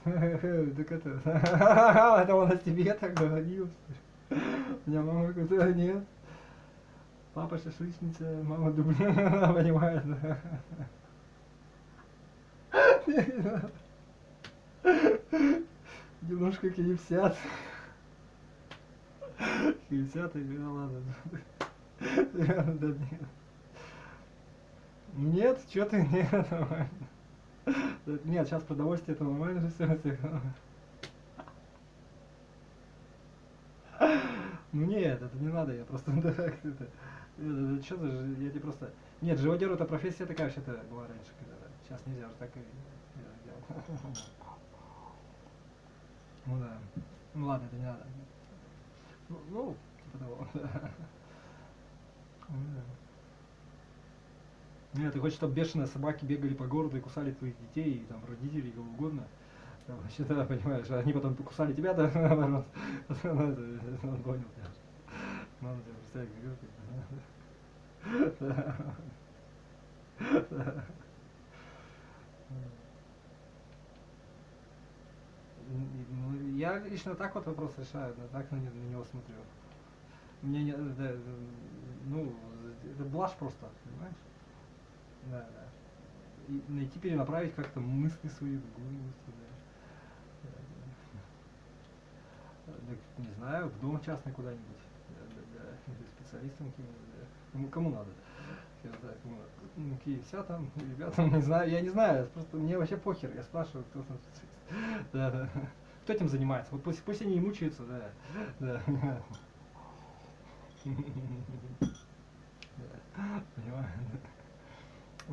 Так это... Это он о тебе так говорил. У меня мама говорит, нет. Папа шашлычница, мама дублер, понимает, да. Немножко кипсят. Кипсят, и ну ладно. Да нет. Нет, что ты, нет, нормально. Нет, сейчас продовольствие это нормально же все. Ну нет, это не надо, я просто так это что за я тебе просто. Нет, живодер это профессия такая вообще-то была раньше, когда сейчас нельзя уже так и делать. Ну да. Ну ладно, это не надо. Ну типа того. Нет, ты хочешь, чтобы бешеные собаки бегали по городу и кусали твоих детей, и там родителей, кого угодно. Там, вообще, да, понимаешь, они потом покусали тебя, да, наоборот. Он понял, надо тебе представить, я лично так вот вопрос решаю, так на него смотрю. Мне не, да, ну, это блажь просто, понимаешь? Да, да. И найти, перенаправить как-то мысли свои, другую мысль, да. Не знаю, в дом частный куда-нибудь, специалистам каким-нибудь, да. Кому надо. Ну, вся там, ребята, не знаю, я не знаю, просто мне вообще похер, я спрашиваю, кто там специалист. Да, да. Кто этим занимается? Вот пусть они и мучаются, да. Да. Понимаю.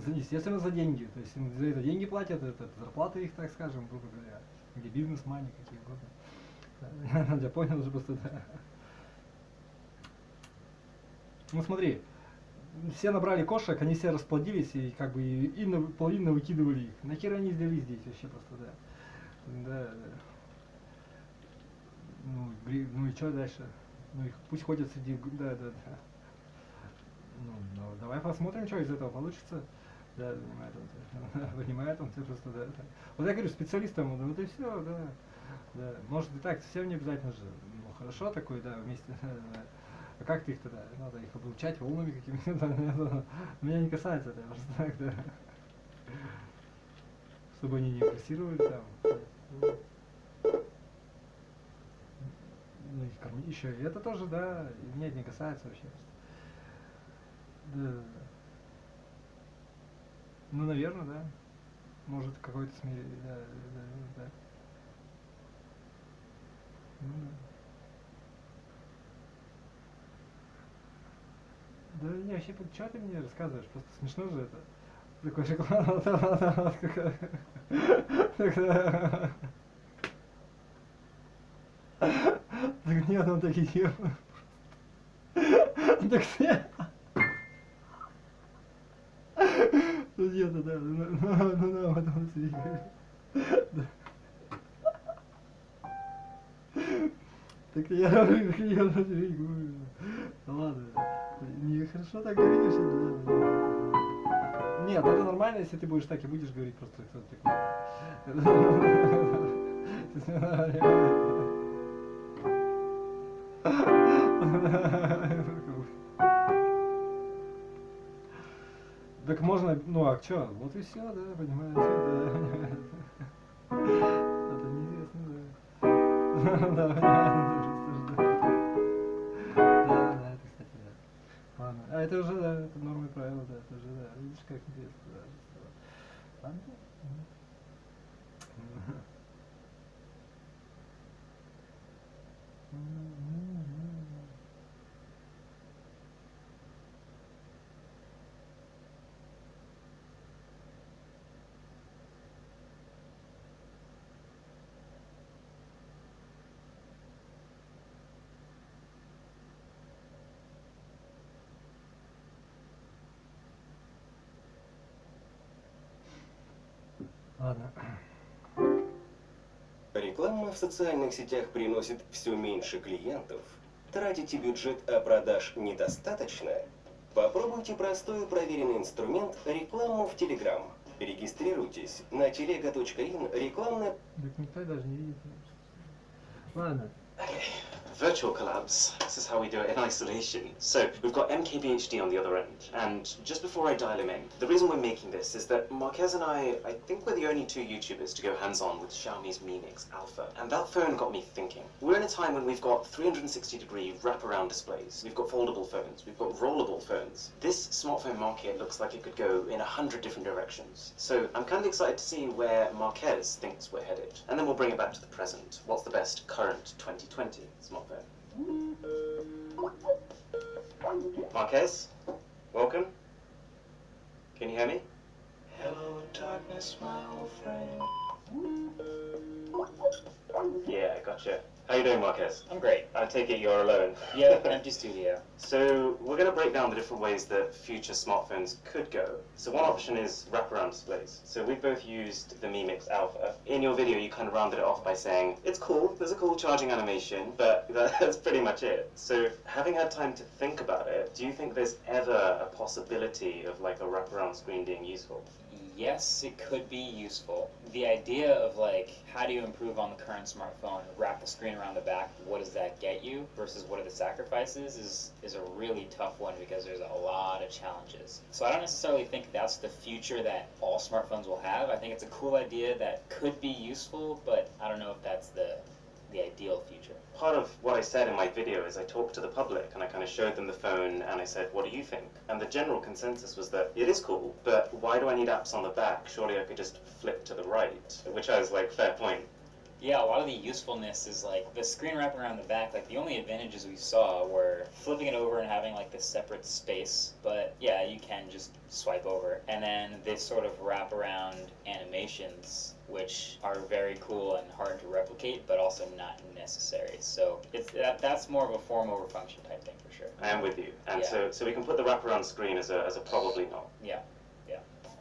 Естественно, за деньги. То есть им за это деньги платят, это зарплаты их, так скажем, грубо говоря. Или бизнес-мани, какие угодно. Я понял уже просто, да. Ну смотри, все набрали кошек, они все расплодились и как бы и половину выкидывали их. Нахер они сдались здесь вообще просто, да. Да, да. Ну и что дальше? Ну их пусть ходят среди... Да, да, да. Ну, давай посмотрим, что из этого получится. Да, понимает он все просто, да. Вот я говорю, специалистам, вот и все, да. Да. Может и так, совсем не обязательно же. Ну хорошо такой, да, вместе. Да. А как ты их тогда? Надо их обучать волнами какими-то. Меня не касается это, просто так, да. Чтобы они не агрессировали там. Ну и кормить еще. И это тоже, да, меня это не касается вообще. Да. Ну, наверное, да. Может, какой-то смирение, да. Ну, да. Да не, вообще, что ты мне рассказываешь? Просто смешно же это. Такой реклама. Так нет, он так и делал. Так нет. Ну нет, да, ну потом свикаю. Так я свикаю. Ладно, не хорошо так говоришь. Нет, это нормально, если ты будешь так и будешь говорить, просто кто-то такой. Так можно, ну а что? Вот и все, да, понимаете, да. Это неизвестно, да. Да, понимаете, да. Да, это, кстати, да. Ладно. А это уже, да, это нормы и правила, да, это уже, да. Видишь, как интересно, да. Ладно. Ладно. Реклама в социальных сетях приносит все меньше клиентов. Тратите бюджет, а продаж недостаточно? Попробуйте простой и проверенный инструмент рекламу в Telegram. Регистрируйтесь на telega.in рекламная... Так никто даже не видит. Ладно. Okay, virtual collabs. This is how we do it in isolation. So, we've got MKBHD on the other end, and just before I dial him in, the reason we're making this is that Marquez and I think we're the only two YouTubers to go hands-on with Xiaomi's Mi Mix Alpha, and that phone got me thinking. We're in a time when we've got 360-degree wraparound displays, we've got foldable phones, we've got rollable phones. This smartphone market looks like it could go in 100 different directions. So, I'm kind of excited to see where Marquez thinks we're headed, and then we'll bring it back to the present. What's the best current 2020 smartphone? Marquez, welcome. Can you hear me? Hello, darkness, my old friend. Yeah, gotcha. How you doing, Marquez? I'm great. I take it you're alone. Yeah, empty studio. So we're going to break down the different ways that future smartphones could go. So one option is wraparound displays. So we've both used the Mi Mix Alpha. In your video, you kind of rounded it off by saying, it's cool, there's a cool charging animation, but that's pretty much it. So having had time to think about it, do you think there's ever a possibility of like a wraparound screen being useful? Yes, it could be useful. The idea of like, how do you improve on the current smartphone, wrap the screen around the back, what does that get you versus what are the sacrifices is a really tough one because there's a lot of challenges. So I don't necessarily think that's the future that all smartphones will have. I think it's a cool idea that could be useful, but I don't know if that's the ideal future. Part of what I said in my video is I talked to the public and I kind of showed them the phone and I said, what do you think? And the general consensus was that it is cool, but why do I need apps on the back? Surely I could just flip to the right, which I was like, fair point. Yeah, a lot of the usefulness is like the screen wrapping around the back, like the only advantages we saw were flipping it over and having like this separate space, but yeah, you can just swipe over. And then this sort of wraparound animations, which are very cool and hard to replicate, but also not necessary. So it's that's more of a form over function type thing for sure. I am with you. And Yeah. so we can put the wraparound screen as a probably not. Yeah.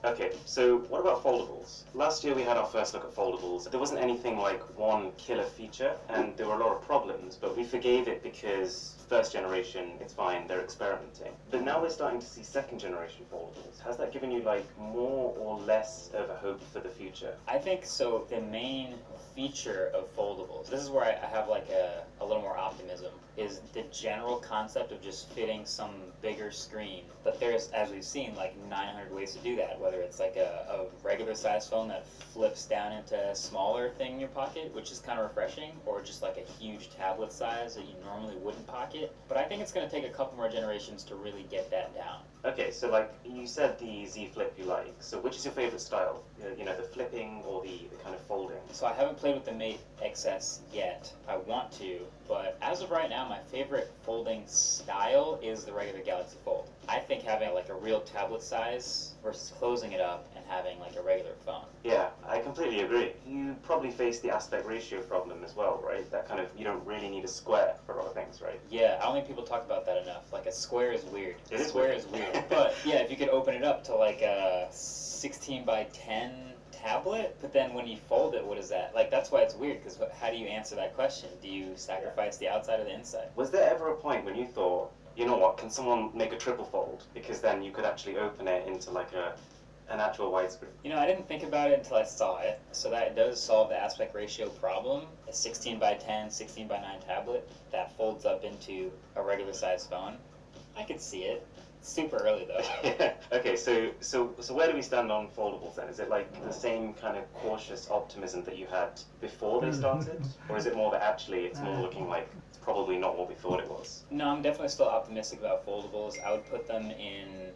Okay, so what about foldables? Last year we had our first look at foldables. There wasn't anything like one killer feature, and there were a lot of problems, but we forgave it because first generation, it's fine, they're experimenting. But now we're starting to see second generation foldables. Has that given you like more or less of a hope for the future? I think so. The main feature of foldables, this is where I have like a little more optimism, is the general concept of just fitting some bigger screen. But there's, as we've seen, like 900 ways to do that, whether it's like a regular size phone that flips down into a smaller thing in your pocket, which is kind of refreshing, or just like a huge tablet size that you normally wouldn't pocket. But I think it's going to take a couple more generations to really get that down. Okay, so like you said the Z Flip you like, so which is your favorite style? You know, the flipping or the kind of folding? So I haven't played with the Mate XS yet. I want to, but as of right now, my favorite folding style is the regular Galaxy Fold. I think having like a real tablet size versus closing it up and having like a regular phone. Yeah, I completely agree. You probably face the aspect ratio problem as well, right? That kind of, you don't really need a square for a lot of things, right? Yeah, I don't think people talk about that enough. Like a square is weird. It A is square weird. is weird. But yeah, if you could open it up to like a 16 by 10 tablet, but then when you fold it, what is that? Like that's why it's weird, because how do you answer that question? Do you sacrifice the outside or the inside? Was there ever a point when you thought, you know what, can someone make a triple fold? Because then you could actually open it into like an actual widescreen. You know, I didn't think about it until I saw it, so that does solve the aspect ratio problem. A 16 by 10, 16 by 9 tablet that folds up into a regular size phone. I could see it. It's super early though. Yeah. Okay, so where do we stand on foldables then? Is it like the same kind of cautious optimism that you had before they started? Or is it more that actually it's more looking like it's probably not what we thought it was? No, I'm definitely still optimistic about foldables. I would put them in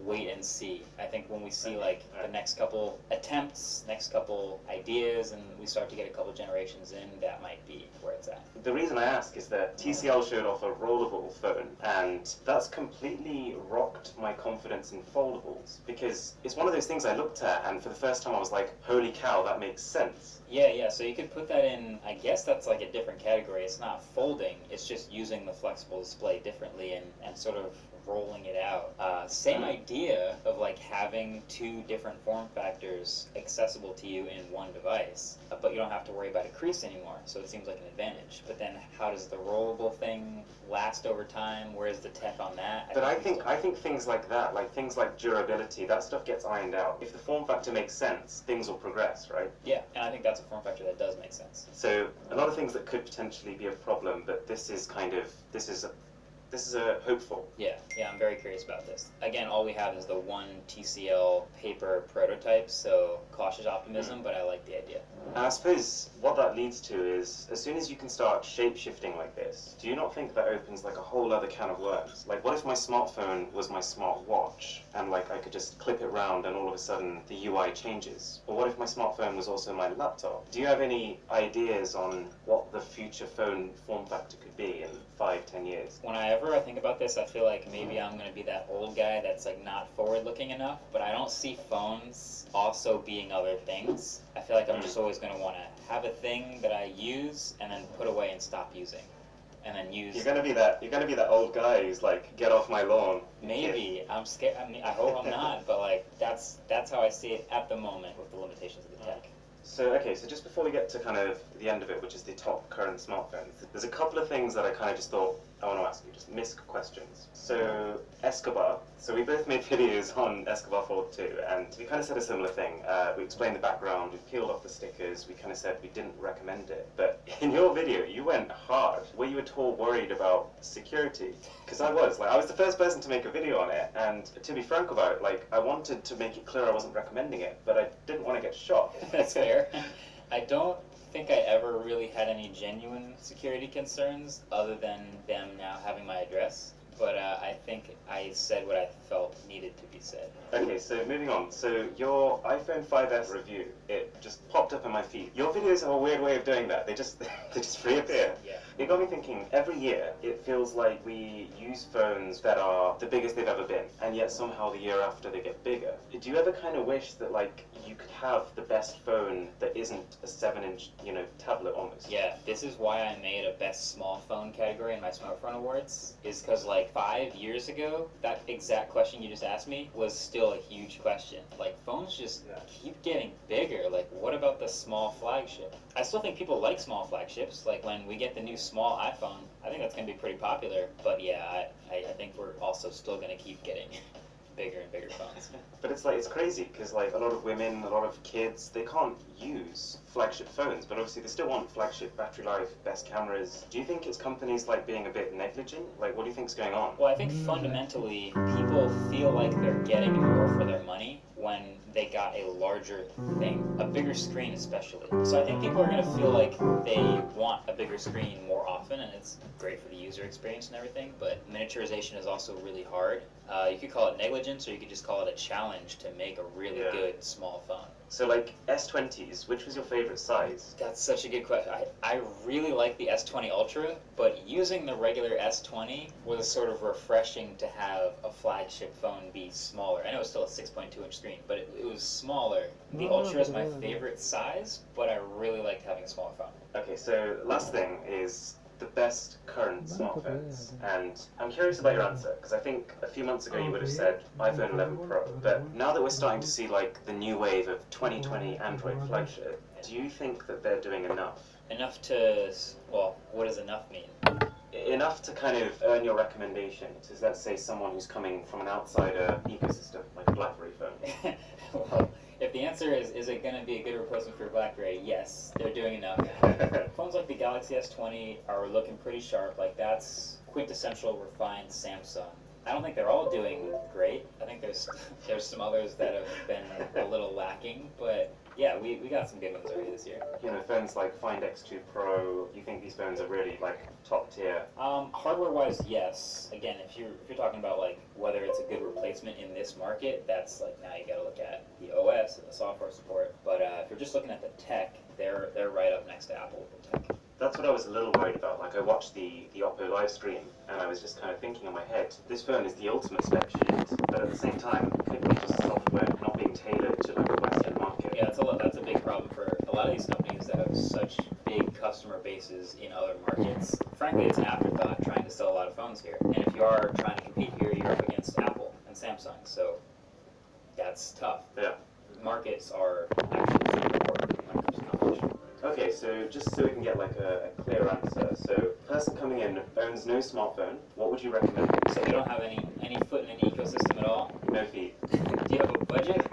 wait and see. I think when we see like the next couple attempts, next couple ideas, and we start to get a couple generations in, that might be where it's at. The reason I ask is that TCL showed off a rollable phone, and that's completely rocked my confidence in foldables, because it's one of those things I looked at, and for the first time I was like, holy cow, that makes sense. Yeah, so you could put that in, I guess that's like a different category. It's not folding, it's just using the flexible display differently and sort of rolling it out. Same idea of like having two different form factors accessible to you in one device, but you don't have to worry about a crease anymore, so it seems like an advantage. But then how does the rollable thing last over time? Where's the tech on that? But I think things like that, like things like durability, that stuff gets ironed out. If the form factor makes sense, things will progress, right? Yeah, and I think that's a form factor that does make sense. So a lot of things that could potentially be a problem, but this is a hopeful. Yeah, I'm very curious about this. Again, all we have is the one TCL paper prototype, so cautious optimism, but I like the idea. And I suppose what that leads to is, as soon as you can start shape-shifting like this, do you not think that opens like a whole other can of worms? Like, what if my smartphone was my smartwatch, and like I could just clip it round and all of a sudden the UI changes? Or what if my smartphone was also my laptop? Do you have any ideas on what the future phone form factor could be in 5-10 years? Whenever I think about this, I feel like maybe I'm going to be that old guy that's like not forward-looking enough, but I don't see phones also being other things. I feel like I'm just always going to want to have a thing that I use and then put away and stop using, and then use. You're gonna be that old guy who's like, get off my lawn. Maybe I'm scared. I mean, I hope I'm not, but like that's how I see it at the moment with the limitations of the tech. So, okay, so just before we get to kind of the end of it, which is the top current smartphones, there's a couple of things that I kind of just thought I want to ask you, just missed questions. So, Escobar. So we both made videos on Escobar Fold 2, and we kind of said a similar thing. We explained the background, we peeled off the stickers, we kind of said we didn't recommend it. But in your video, you went hard. Were you at all worried about security? Because I was the first person to make a video on it, and to be frank about it, like, I wanted to make it clear I wasn't recommending it, but I didn't want to get shot. That's fair. I don't think I ever really had any genuine security concerns other than them now having my address, but I think I said what I felt needed to be said. Okay, so moving on. So your iPhone 5S review, it just popped up in my feed. Your videos have a weird way of doing that. They just reappear. Yeah. It got me thinking, every year it feels like we use phones that are the biggest they've ever been, and yet somehow the year after they get bigger. Do you ever kind of wish that like you could have the best phone that isn't a 7-inch, tablet almost? Yeah, this is why I made a best small phone category in my smartphone awards, is because like 5 years ago, that exact question you just asked me was still a huge question. Like, phones just keep getting bigger. Like, what about the small flagship? I still think people like small flagships. Like, when we get the new small iPhone, I think that's going to be pretty popular. But yeah, I think we're also still going to keep getting bigger and bigger phones. But it's crazy, because like a lot of women, a lot of kids, they can't use flagship phones, but obviously they still want flagship battery life, best cameras. Do you think it's companies like being a bit negligent? Like, what do you think's going on? Well, I think fundamentally people feel like they're getting more for their money when they got a larger thing, a bigger screen especially. So I think people are going to feel like they want a bigger screen more often, and it's great for the user experience and everything, but miniaturization is also really hard. You could call it negligence, or you could just call it a challenge to make a really good small phone. So like S20s, which was your favorite size? That's such a good question. I really like the S20 Ultra, but using the regular S20 was sort of refreshing to have a flagship phone be smaller. I know it's still a 6.2-inch screen, but it was smaller. The Ultra is my favorite size, but I really liked having a smaller phone. Okay, so last thing is the best current smartphones, and I'm curious about your answer, because I think a few months ago you would have said iPhone 11 Pro, but now that we're starting to see like the new wave of 2020 Android flagship, do you think that they're doing enough? Enough to, well, what does enough mean? Enough to kind of earn your recommendation to, let's say, someone who's coming from an outsider ecosystem, like a BlackBerry phone? Well, if the answer is it going to be a good replacement for BlackBerry? Yes, they're doing enough. Phones like the Galaxy S20 are looking pretty sharp. Like, that's quintessential refined Samsung. I don't think they're all doing great. I think there's some others that have been a little lacking, but yeah, we got some good ones already this year. Phones like Find X2 Pro, you think these phones are really like top tier? Hardware-wise, yes. Again, if you're talking about like whether it's a good replacement in this market, that's like now you got to look at the OS and the software support. But if you're just looking at the tech, they're right up next to Apple with the tech. That's what I was a little worried about. Like, I watched the Oppo live stream, and I was just kind of thinking in my head, this phone is the ultimate spec sheet, but at the same time, it could be just software not being tailored to like the Western market. Yeah, that's a big problem for a lot of these companies that have such big customer bases in other markets, frankly, it's an afterthought trying to sell a lot of phones here. And if you are trying to compete here, you're up against Apple and Samsung, so that's tough. Yeah. Markets are actually super important when it comes to competition. Okay, so just so we can get like a clear answer. So, person coming in owns no smartphone. What would you recommend? So they don't have any foot in an ecosystem at all? No feet. Do you have a budget?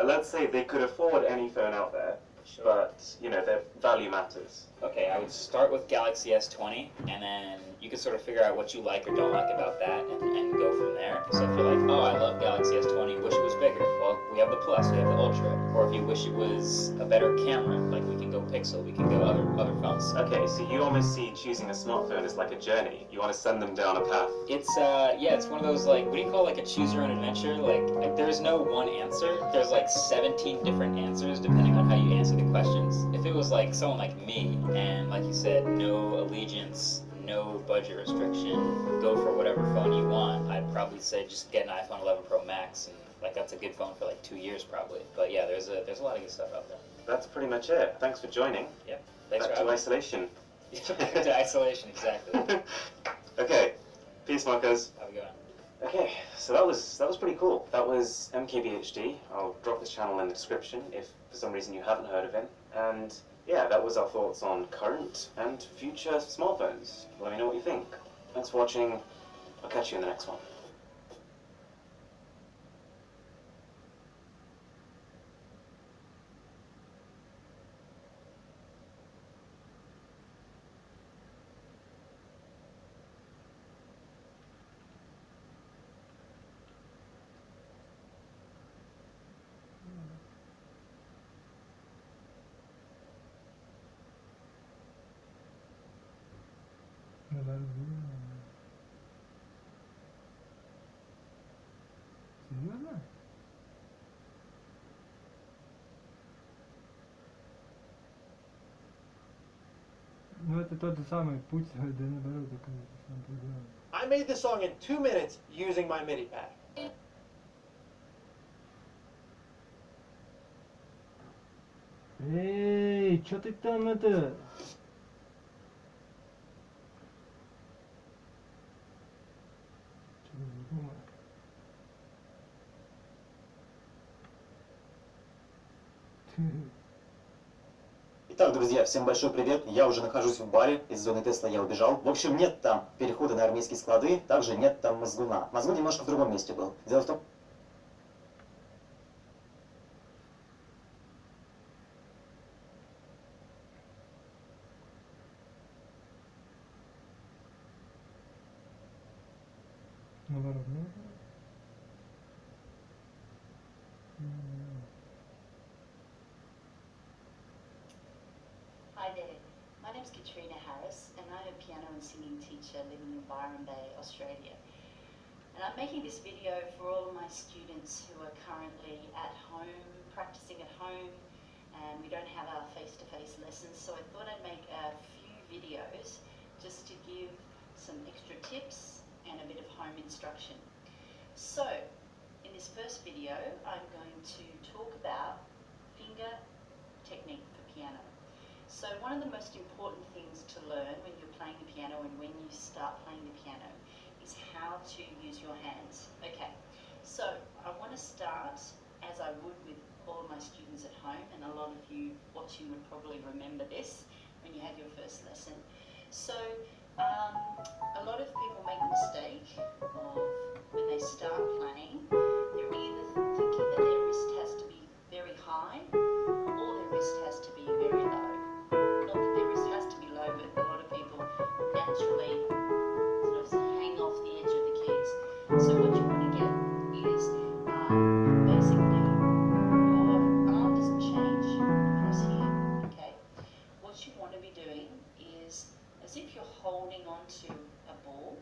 Let's say they could afford any phone out there, Sure. but you know their value matters. Okay, I would start with Galaxy S20, and then you can sort of figure out what you like or don't like about that, and go from there. So if you're like, oh, I love Galaxy S20, wish it was bigger, well, we have the Plus, we have the Ultra. Or if you wish it was a better camera, like we can go Pixel, we can go other phones. Okay, so you almost see choosing a smartphone as like a journey. You want to send them down a path. It's yeah, it's one of those like, what do you call like a choose your own adventure? Like there's no one answer. There's like 17 different answers depending on how you answer the questions. If it was like someone like me, and like you said, no allegiance, no budget restriction, go for whatever phone you want, I'd probably say just get an iPhone 11 Pro Max, and like that's a good phone for like 2 years probably. But yeah, there's a lot of good stuff out there. That's pretty much it. Thanks for joining. Yep. Thanks Back for to having isolation. me. Back to isolation, exactly. Okay, peace, Marcos. Have a good one. Okay, so that was pretty cool. That was MKBHD. I'll drop his channel in the description if for some reason you haven't heard of him. And yeah, that was our thoughts on current and future smartphones. Let me know what you think. Thanks for watching. I'll catch you in the next one. Серьезно? Ну это тот же самый путь, да наоборот, только сам программа. I made this song in 2 minutes using my MIDI pad. Эй, чё ты там это? Чё не думаю? Итак, друзья, всем большой привет. Я уже нахожусь в баре, из зоны Тесла я убежал. В общем, нет там перехода на армейские склады, также нет там мозгуна. Мозгун немножко в другом месте был. Дело в том... Наоборот, ну? Hi there, my name's Katrina Harris and I'm a piano and singing teacher living in Byron Bay, Australia. And I'm making this video for all of my students who are currently at home, practicing at home, and we don't have our face-to-face lessons, so I thought I'd make a few videos just to give some extra tips and a bit of home instruction. So, in this first video, I'm going to talk about finger technique for piano. So one of the most important things to learn when you're playing the piano and when you start playing the piano is how to use your hands. Okay, so I want to start as I would with all of my students at home, and a lot of you watching would probably remember this when you had your first lesson. So a lot of people make the mistake of when they start playing, they're either thinking that their wrist has to be very high or their wrist has to be very low. Not that their wrist has to be low, but a lot of people naturally sort of hang off the edge of the keys. So what you want to get is basically your arm doesn't change across here, okay? What you want to be doing is as if you're holding onto a ball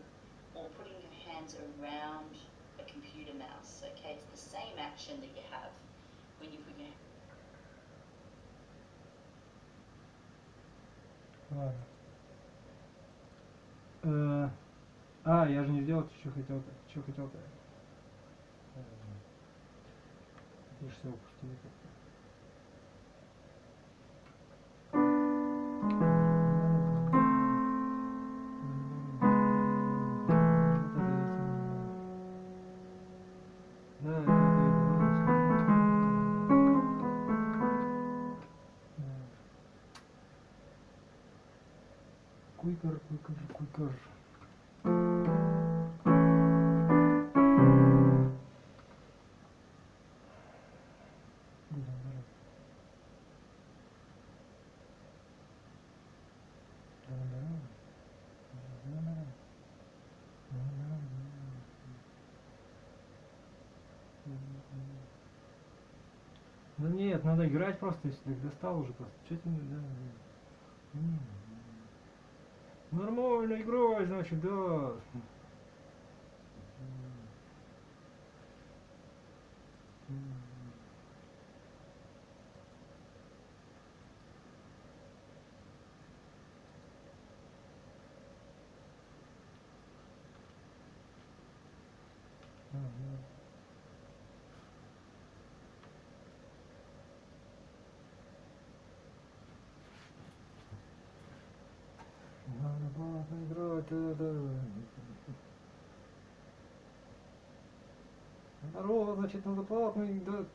or putting your hands around a computer mouse, okay? It's the same action that you have when you put your Ладно. Я же не сделал, что хотел-то. Что хотел-то? Я же все упустил как-то. Quicker, quicker, quicker. Ну нет, надо играть просто, если ты достал уже просто. Че ты, да, да. Нормально играй, значит, да. Надо играть, да. Здорово, значит, надо платный, да.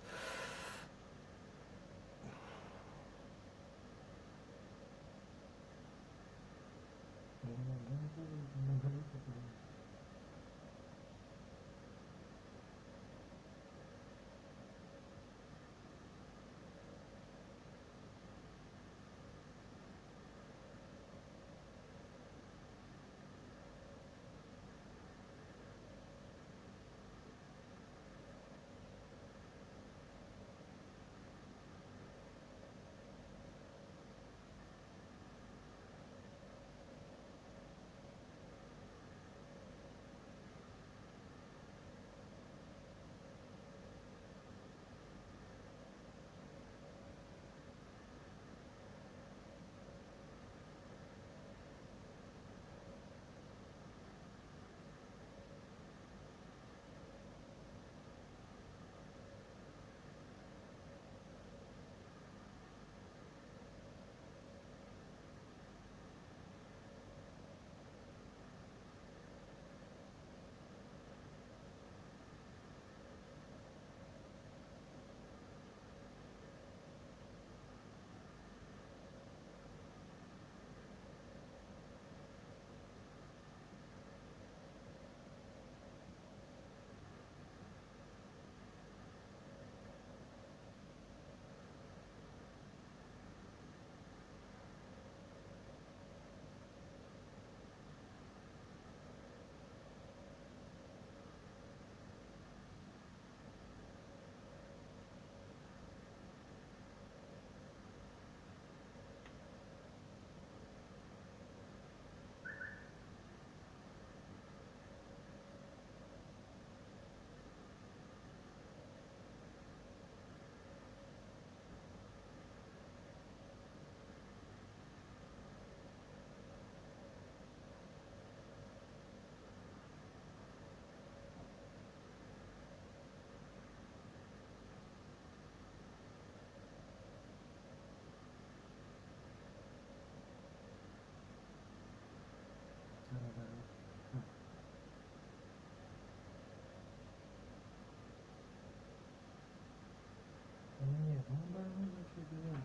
Нет, ну да, ну да.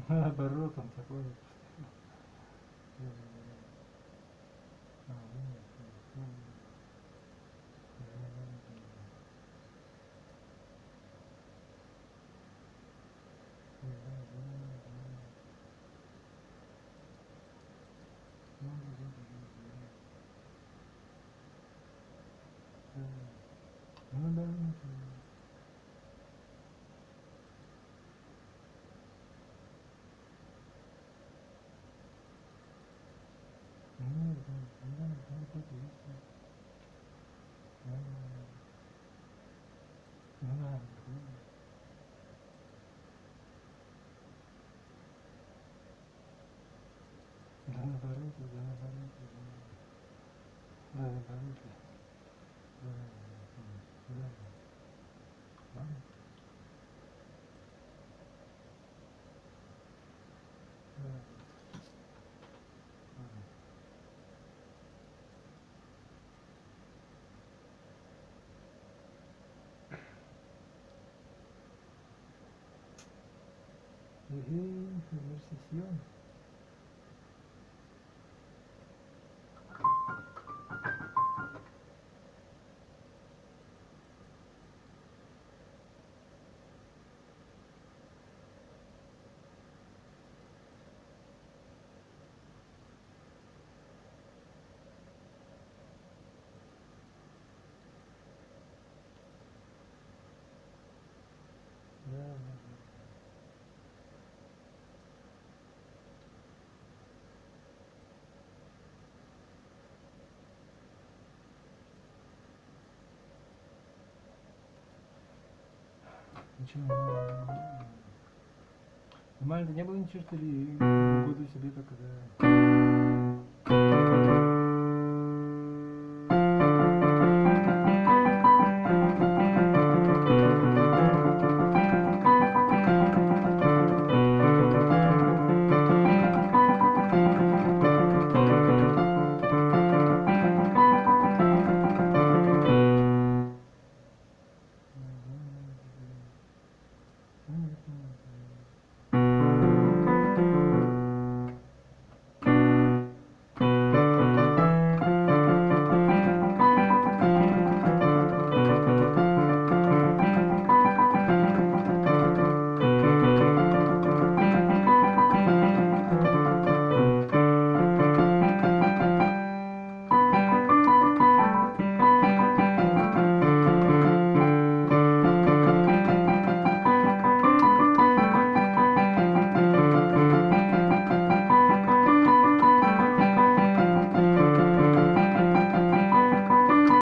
Наоборот, он такой. Gemsession. Ничего. Нормально, не было ничего, что ли? Году себе так, да.